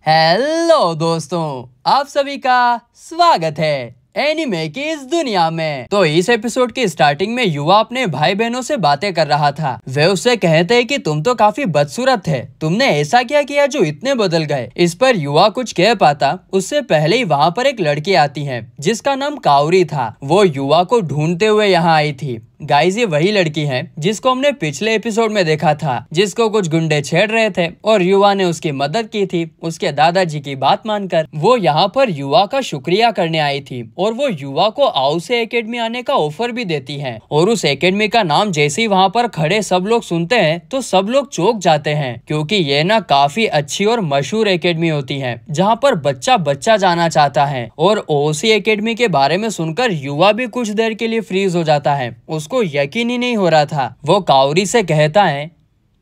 Hello दोस्तों, आप सभी का स्वागत है एनिमे की इस दुनिया में। तो इस एपिसोड की स्टार्टिंग में युवा अपने भाई बहनों से बातें कर रहा था। वे उससे कहते हैं कि तुम तो काफी बदसूरत थे, तुमने ऐसा क्या किया जो इतने बदल गए। इस पर युवा कुछ कह पाता उससे पहले ही वहाँ पर एक लड़की आती है जिसका नाम काउरी था। वो युवा को ढूंढते हुए यहाँ आई थी। गाइस, ये वही लड़की है जिसको हमने पिछले एपिसोड में देखा था, जिसको कुछ गुंडे छेड़ रहे थे और युवा ने उसकी मदद की थी उसके दादाजी की बात मानकर। वो यहाँ पर युवा का शुक्रिया करने आई थी और वो युवा को आउसे एकेडमी आने का ऑफर भी देती है। और उस एकेडमी का नाम जैसे ही वहाँ पर खड़े सब लोग सुनते हैं तो सब लोग चौंक जाते हैं, क्योंकि ये ना काफी अच्छी और मशहूर एकेडमी होती है जहाँ पर बच्चा बच्चा जाना चाहता है। और ओसी एकेडमी के बारे में सुनकर युवा भी कुछ देर के लिए फ्रीज हो जाता है। उसको यकीन ही नहीं हो रहा था। वो काउरी से कहता है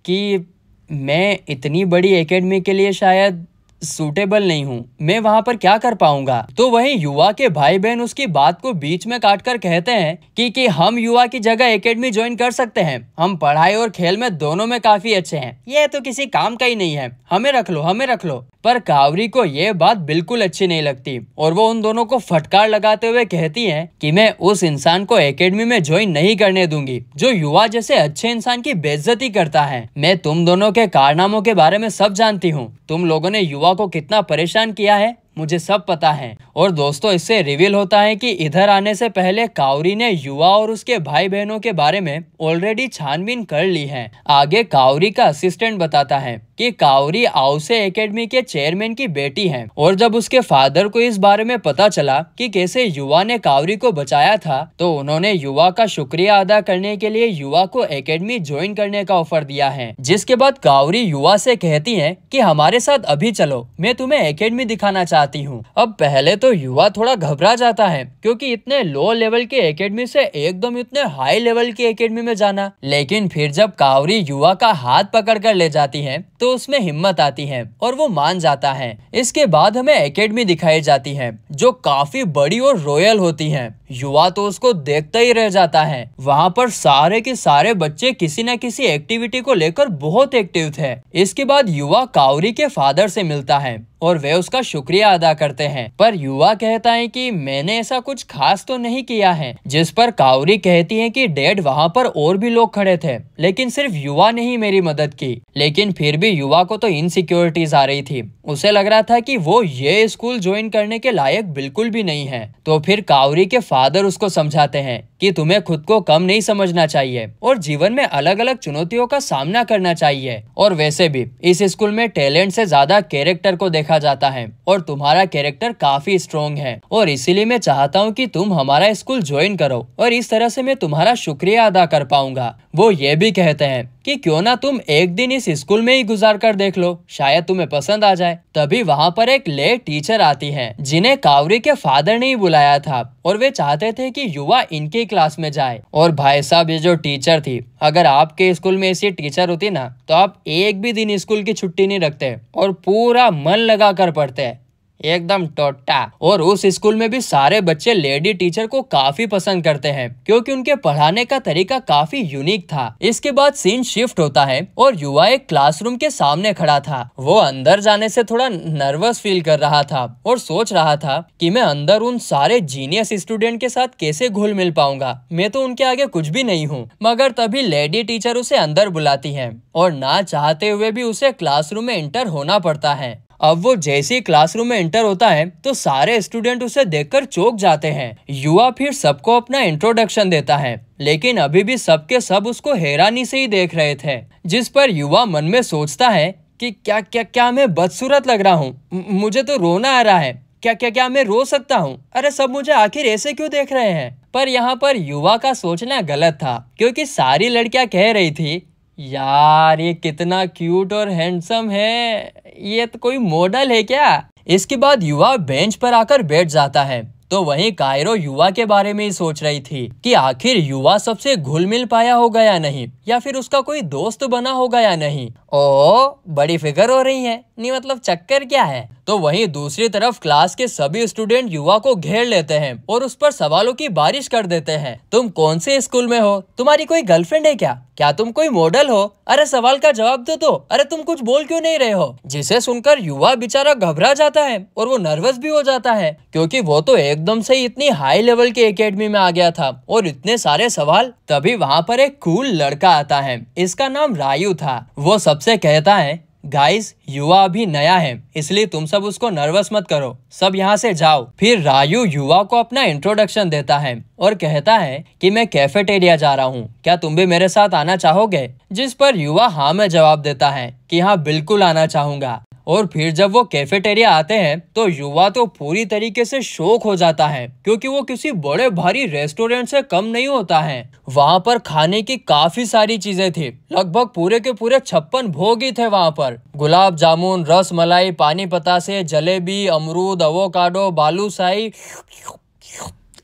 कि मैं इतनी बड़ी एकेडमी के लिए शायद सूटेबल नहीं हूँ, मैं वहाँ पर क्या कर पाऊंगा। तो वहीं युवा के भाई बहन उसकी बात को बीच में काटकर कहते हैं कि हम युवा की जगह एकेडमी ज्वाइन कर सकते हैं, हम पढ़ाई और खेल में दोनों में काफी अच्छे हैं, ये तो किसी काम का ही नहीं है, हमें रख लो हमें रख लो। पर कावरी को ये बात बिल्कुल अच्छी नहीं लगती और वो उन दोनों को फटकार लगाते हुए कहती है कि मैं उस इंसान को एकेडमी में ज्वाइन नहीं करने दूंगी जो युवा जैसे अच्छे इंसान की बेइज्जती करता है। मैं तुम दोनों के कारनामों के बारे में सब जानती हूँ, तुम लोगों ने युवा को कितना परेशान किया है मुझे सब पता है। और दोस्तों, इससे रिवील होता है कि इधर आने से पहले काउरी ने युवा और उसके भाई बहनों के बारे में ऑलरेडी छानबीन कर ली है। आगे काउरी का असिस्टेंट बताता है कि काउरी आउसे एकेडमी के चेयरमैन की बेटी है और जब उसके फादर को इस बारे में पता चला कि कैसे युवा ने काउरी को बचाया था तो उन्होंने युवा का शुक्रिया अदा करने के लिए युवा को एकेडमी ज्वाइन करने का ऑफर दिया है। जिसके बाद काउरी युवा से कहती है कि हमारे साथ अभी चलो, मैं तुम्हें एकेडमी दिखाना चाहती हूँ। अब पहले तो युवा थोड़ा घबरा जाता है क्योंकि इतने लो लेवल के एकेडमी से एकदम इतने हाई लेवल की एकेडमी में जाना, लेकिन फिर जब काउरी युवा का हाथ पकड़ कर ले जाती है तो उसमें हिम्मत आती है और वो मान जाता है। इसके बाद हमें एकेडमी दिखाई जाती है जो काफी बड़ी और रॉयल होती है। युवा तो उसको देखता ही रह जाता है। वहाँ पर सारे के सारे बच्चे किसी न किसी एक्टिविटी को लेकर बहुत एक्टिव थे। इसके बाद युवा काउरी के फादर से मिलता है और वे उसका शुक्रिया अदा करते हैं, पर युवा कहता है कि मैंने ऐसा कुछ खास तो नहीं किया है। जिस पर काउरी कहती है कि डैड, वहाँ पर और भी लोग खड़े थे लेकिन सिर्फ युवा ने ही मेरी मदद की। लेकिन फिर भी युवा को तो इनसिक्योरिटीज आ रही थी, उसे लग रहा था कि वो ये स्कूल ज्वाइन करने के लायक बिल्कुल भी नहीं है। तो फिर काउरी के फादर उसको समझाते हैं कि तुम्हें खुद को कम नहीं समझना चाहिए और जीवन में अलग अलग चुनौतियों का सामना करना चाहिए। और वैसे भी इस स्कूल में टैलेंट से ज्यादा कैरेक्टर को देखा जाता है और तुम्हारा कैरेक्टर काफी स्ट्रॉन्ग है और इसीलिए मैं चाहता हूँ कि तुम हमारा स्कूल ज्वाइन करो और इस तरह से मैं तुम्हारा शुक्रिया अदा कर पाऊंगा। वो ये भी कहते हैं कि क्यों ना तुम एक दिन इस स्कूल में ही गुजार कर देख लो, शायद तुम्हें पसंद आ जाए। तभी वहाँ पर एक ले टीचर आती है जिन्हें काउरी के फादर ने ही बुलाया था और वे चाहते थे कि युवा इनके क्लास में जाए। और भाई साहब, ये जो टीचर थी, अगर आपके स्कूल में ऐसी टीचर होती ना तो आप एक भी दिन स्कूल की छुट्टी नहीं रखते और पूरा मन लगा कर पढ़ते, एकदम टोटा। और उस स्कूल में भी सारे बच्चे लेडी टीचर को काफी पसंद करते हैं क्योंकि उनके पढ़ाने का तरीका काफी यूनिक था। इसके बाद सीन शिफ्ट होता है और युवा एक क्लासरूम के सामने खड़ा था। वो अंदर जाने से थोड़ा नर्वस फील कर रहा था और सोच रहा था कि मैं अंदर उन सारे जीनियस स्टूडेंट के साथ कैसे घुल मिल पाऊंगा, मैं तो उनके आगे कुछ भी नहीं हूँ। मगर तभी लेडी टीचर उसे अंदर बुलाती है और ना चाहते हुए भी उसे क्लासरूम में एंटर होना पड़ता है। अब वो जैसे ही क्लासरूम में एंटर होता है तो सारे स्टूडेंट उसे देखकर चौंक जाते हैं। युवा फिर सबको अपना इंट्रोडक्शन देता है, लेकिन अभी भी सबके सब उसको हैरानी से ही देख रहे थे। जिस पर युवा मन में सोचता है कि क्या मैं बदसूरत लग रहा हूँ, मुझे तो रोना आ रहा है, क्या मैं रो सकता हूँ, अरे सब मुझे आखिर ऐसे क्यों देख रहे हैं। पर यहाँ पर युवा का सोचना गलत था क्योंकि सारी लड़कियां कह रही थी, यार ये कितना क्यूट और हैंडसम है, ये तो कोई मॉडल है क्या। इसके बाद युवा बेंच पर आकर बैठ जाता है तो वहीं कायरो युवा के बारे में ही सोच रही थी कि आखिर युवा सबसे घुल मिल पाया होगा या नहीं, या फिर उसका कोई दोस्त बना होगा या नहीं। ओ, बड़ी फिक्र हो रही है, नहीं मतलब चक्कर क्या है। तो वहीं दूसरी तरफ क्लास के सभी स्टूडेंट युवा को घेर लेते हैं और उस पर सवालों की बारिश कर देते हैं। तुम कौन से स्कूल में हो? तुम्हारी कोई गर्लफ्रेंड है क्या तुम कोई मॉडल हो? अरे सवाल का जवाब दो तो। अरे तुम कुछ बोल क्यों नहीं रहे हो? जिसे सुनकर युवा बेचारा घबरा जाता है और वो नर्वस भी हो जाता है, क्योंकि वो तो एकदम से इतनी हाई लेवल की एकेडमी में आ गया था और इतने सारे सवाल। तभी वहाँ पर एक कूल लड़का आता है, इसका नाम रायू था। वो सबसे कहता है, गाइस युवा अभी नया है, इसलिए तुम सब उसको नर्वस मत करो, सब यहाँ से जाओ। फिर रायू युवा को अपना इंट्रोडक्शन देता है और कहता है कि मैं कैफेटेरिया जा रहा हूँ, क्या तुम भी मेरे साथ आना चाहोगे? जिस पर युवा हाँ में जवाब देता है कि हाँ बिल्कुल आना चाहूंगा। और फिर जब वो कैफेटेरिया आते हैं तो युवा तो पूरी तरीके से शॉक हो जाता है, क्योंकि वो किसी बड़े भारी रेस्टोरेंट से कम नहीं होता है। वहाँ पर खाने की काफी सारी चीजें थी, लगभग पूरे के पूरे 56 भोग ही थे वहाँ पर। गुलाब जामुन, रस मलाई, पानी पतासे, जलेबी, अमरूद, अवोकाडो, बालूशाही,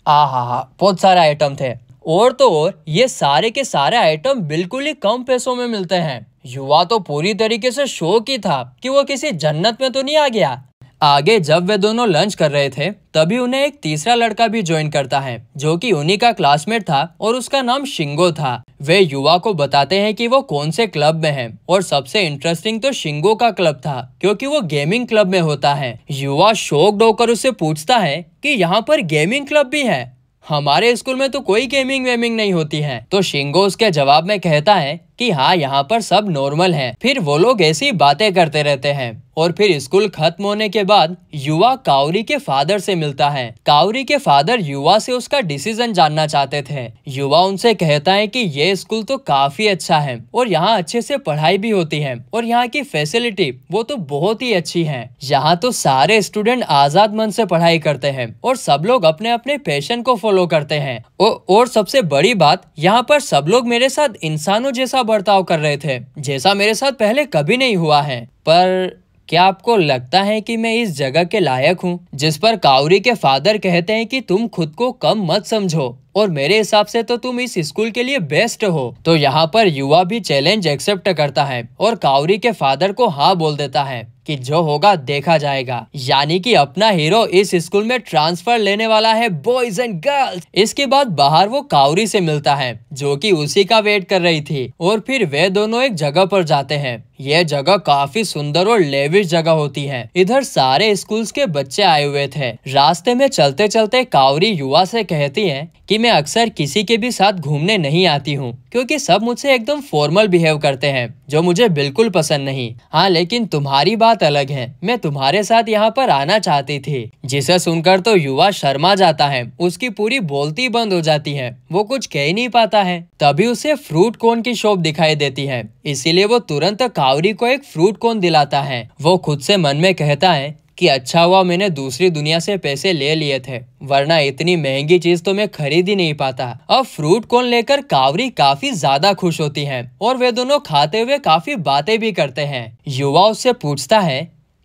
आहा बहुत सारे आइटम थे। और तो और ये सारे के सारे आइटम बिल्कुल ही कम पैसों में मिलते हैं। युवा तो पूरी तरीके से शौक ही था कि वो किसी जन्नत में तो नहीं आ गया। आगे जब वे दोनों लंच कर रहे थे तभी उन्हें एक तीसरा लड़का भी ज्वाइन करता है, जो कि उन्हीं का क्लासमेट था और उसका नाम शिंगो था। वे युवा को बताते हैं कि वो कौन से क्लब में हैं और सबसे इंटरेस्टिंग तो शिंगो का क्लब था, क्योंकि वो गेमिंग क्लब में होता है। युवा शॉक्ड होकर उससे पूछता है कि यहाँ पर गेमिंग क्लब भी है, हमारे स्कूल में तो कोई गेमिंग वेमिंग नहीं होती है। तो शिंगो उसके जवाब में कहता है कि हाँ यहाँ पर सब नॉर्मल है। फिर वो लोग ऐसी बातें करते रहते हैं और फिर स्कूल खत्म होने के बाद युवा काउरी के फादर से मिलता है। काउरी के फादर युवा से उसका डिसीजन जानना चाहते थे। युवा उनसे कहता है कि ये स्कूल तो काफी अच्छा है और यहाँ अच्छे से पढ़ाई भी होती है और यहाँ की फैसिलिटी वो तो बहुत ही अच्छी है। यहाँ तो सारे स्टूडेंट आजाद मन से पढ़ाई करते हैं और सब लोग अपने अपने पैशन को फॉलो करते हैं। और सबसे बड़ी बात, यहाँ पर सब लोग मेरे साथ इंसानों जैसा बर्ताव कर रहे थे, जैसा मेरे साथ पहले कभी नहीं हुआ है। पर क्या आपको लगता है कि मैं इस जगह के लायक हूँ? जिस पर काउरी के फादर कहते हैं कि तुम खुद को कम मत समझो और मेरे हिसाब से तो तुम इस स्कूल के लिए बेस्ट हो। तो यहाँ पर युवा भी चैलेंज एक्सेप्ट करता है और काउरी के फादर को हाँ बोल देता है कि जो होगा देखा जाएगा। यानी कि अपना हीरो इस स्कूल में ट्रांसफर लेने वाला है, बॉयज एंड गर्ल्स। इसके बाद बाहर वो काउरी से मिलता है, जो कि उसी का वेट कर रही थी, और फिर वे दोनों एक जगह पर जाते हैं। यह जगह काफी सुंदर और लेविश जगह होती है। इधर सारे स्कूल्स के बच्चे आए हुए थे। रास्ते में चलते चलते काउरी युवा से कहती है कि मैं अक्सर किसी के भी साथ घूमने नहीं आती हूँ, क्योंकि सब मुझसे एकदम फॉर्मल बिहेव करते हैं, जो मुझे बिल्कुल पसंद नहीं। हाँ लेकिन तुम्हारी बात अलग है, मैं तुम्हारे साथ यहाँ पर आना चाहती थी। जिसे सुनकर तो युवा शर्मा जाता है, उसकी पूरी बोलती बंद हो जाती है, वो कुछ कह ही नहीं पाता है। तभी उसे फ्रूट कोन की शॉप दिखाई देती है, इसीलिए वो तुरंत काउरी को एक फ्रूट कोन दिलाता है। वो खुद से मन में कहता है कि अच्छा हुआ मैंने दूसरी दुनिया से पैसे ले लिए थे, वरना इतनी महंगी चीज तो मैं खरीद ही नहीं पाता। अब फ्रूट कोन लेकर कावरी काफी ज्यादा खुश होती है और वे दोनों खाते हुए काफी बातें भी करते हैं। युवा उससे पूछता है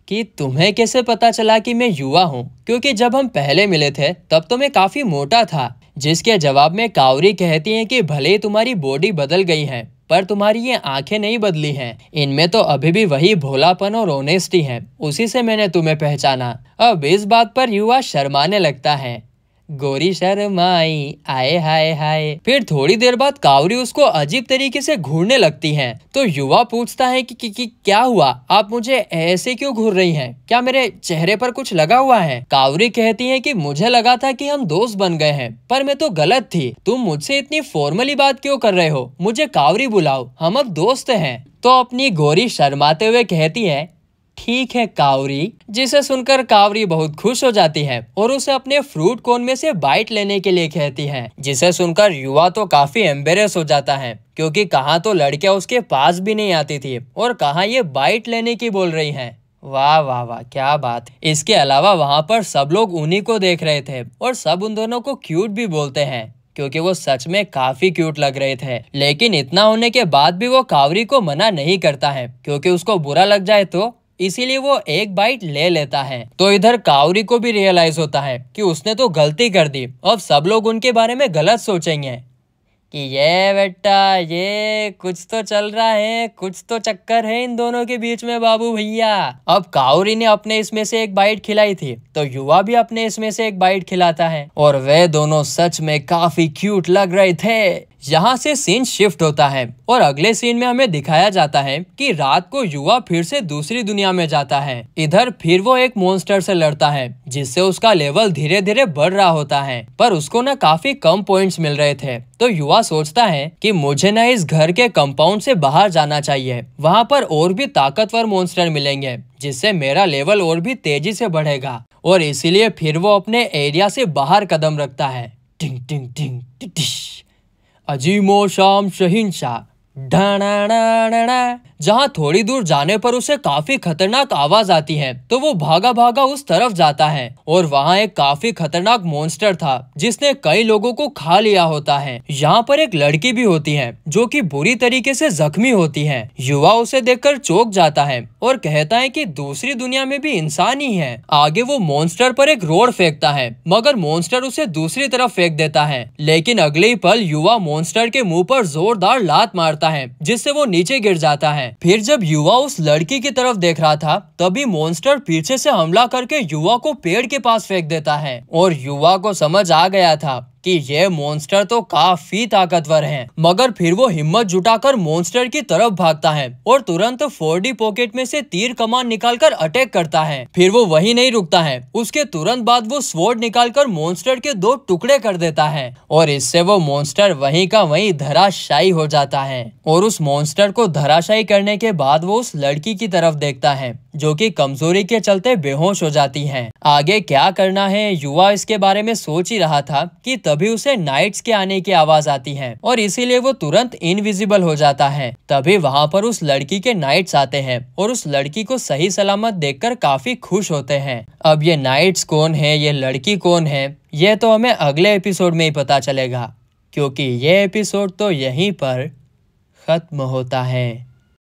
कि तुम्हें कैसे पता चला कि मैं युवा हूँ, क्योंकि जब हम पहले मिले थे तब तो मैं काफी मोटा था। जिसके जवाब में कावरी कहती है कि भले ही तुम्हारी बॉडी बदल गई है, पर तुम्हारी ये आंखें नहीं बदली हैं, इनमें तो अभी भी वही भोलापन और ऑनेस्टी है, उसी से मैंने तुम्हें पहचाना। अब इस बात पर युवा शर्माने लगता है। गोरी शर्माई आए हाय हाय। फिर थोड़ी देर बाद कावरी उसको अजीब तरीके से घूरने लगती है। तो युवा पूछता है कि क्या हुआ, आप मुझे ऐसे क्यों घूर रही हैं? क्या मेरे चेहरे पर कुछ लगा हुआ है? कावरी कहती है कि मुझे लगा था कि हम दोस्त बन गए हैं, पर मैं तो गलत थी। तुम मुझसे इतनी फॉर्मली बात क्यों कर रहे हो? मुझे कावरी बुलाओ, हम अब दोस्त हैं। तो अपनी गोरी शर्माते हुए कहती है ठीक है कावरी। जिसे सुनकर कावरी बहुत खुश हो जाती है और उसे अपने फ्रूट कोन में से बाइट लेने के लिए कहती है। जिसे सुनकर युवा तो काफी एम्बेरस हो जाता है, क्योंकि कहाँ तो लड़कियां उसके पास भी नहीं आती थी और कहाँ ये बाइट लेने की बोल रही हैं। वाह वाह वाह क्या बात। इसके अलावा वहाँ पर सब लोग उन्हीं को देख रहे थे और सब उन दोनों को क्यूट भी बोलते हैं, क्योंकि वो सच में काफी क्यूट लग रहे थे। लेकिन इतना होने के बाद भी वो कावरी को मना नहीं करता है, क्योंकि उसको बुरा लग जाए तो, इसीलिए वो एक बाइट ले लेता है। तो इधर कावरी को भी रियलाइज होता है कि उसने तो गलती कर दी, अब सब लोग उनके बारे में गलत सोचेंगे कि ये बेटा ये कुछ तो चल रहा है, कुछ तो चक्कर है इन दोनों के बीच में बाबू भैया। अब काउरी ने अपने इसमें से एक बाइट खिलाई थी तो युवा भी अपने इसमें से एक बाइट खिलाता है और वे दोनों सच में काफी क्यूट लग रहे थे। यहाँ से सीन शिफ्ट होता है और अगले सीन में हमें दिखाया जाता है कि रात को युवा फिर से दूसरी दुनिया में जाता है। इधर फिर वो एक मॉन्स्टर से लड़ता है जिससे उसका लेवल धीरे धीरे बढ़ रहा होता है, पर उसको ना काफी कम पॉइंट्स मिल रहे थे। तो युवा सोचता है कि मुझे ना इस घर के कंपाउंड से बाहर जाना चाहिए, वहाँ पर और भी ताकतवर मॉन्स्टर मिलेंगे जिससे मेरा लेवल और भी तेजी से बढ़ेगा। और इसीलिए फिर वो अपने एरिया से बाहर कदम रखता है। टिंग टिंग टिंग टिश, अजीमो शाम शहिंशाह, जहाँ थोड़ी दूर जाने पर उसे काफी खतरनाक आवाज आती है तो वो भागा भागा उस तरफ जाता है और वहाँ एक काफी खतरनाक मॉन्स्टर था जिसने कई लोगों को खा लिया होता है। यहाँ पर एक लड़की भी होती है जो कि बुरी तरीके से जख्मी होती है। युवा उसे देखकर चौंक जाता है और कहता है कि दूसरी दुनिया में भी इंसान ही है। आगे वो मॉन्स्टर पर एक रोड फेंकता है मगर मॉन्स्टर उसे दूसरी तरफ फेंक देता है, लेकिन अगले ही पल युवा मॉन्स्टर के मुंह पर जोरदार लात मारता है जिससे वो नीचे गिर जाता है। फिर जब युवा उस लड़की की तरफ देख रहा था तभी मॉन्स्टर पीछे से हमला करके युवा को पेड़ के पास फेंक देता है और युवा को समझ आ गया था कि ये मॉन्स्टर तो काफी ताकतवर हैं, मगर फिर वो हिम्मत जुटाकर मॉन्स्टर की तरफ भागता है और तुरंत 4D पॉकेट में से तीर कमान निकालकर अटैक करता है। फिर वो वही नहीं रुकता है, उसके तुरंत बाद वो स्वॉर्ड निकालकर मॉन्स्टर के 2 टुकड़े कर देता है और इससे वो मॉन्स्टर वहीं का वहीं धराशायी हो जाता है। और उस मॉन्स्टर को धराशायी करने के बाद वो उस लड़की की तरफ देखता है जो कि कमजोरी के चलते बेहोश हो जाती है। आगे क्या करना है युवा इसके बारे में सोच ही रहा था कि तभी उसे नाइट्स के आने की आवाज आती है और इसीलिए वो तुरंत इनविजिबल हो जाता है। तभी वहाँ पर उस लड़की के नाइट्स आते हैं और उस लड़की को सही सलामत देखकर काफी खुश होते हैं। अब ये नाइट्स कौन है, ये लड़की कौन है, ये तो हमें अगले एपिसोड में ही पता चलेगा, क्योंकि ये एपिसोड तो यहीं पर खत्म होता है।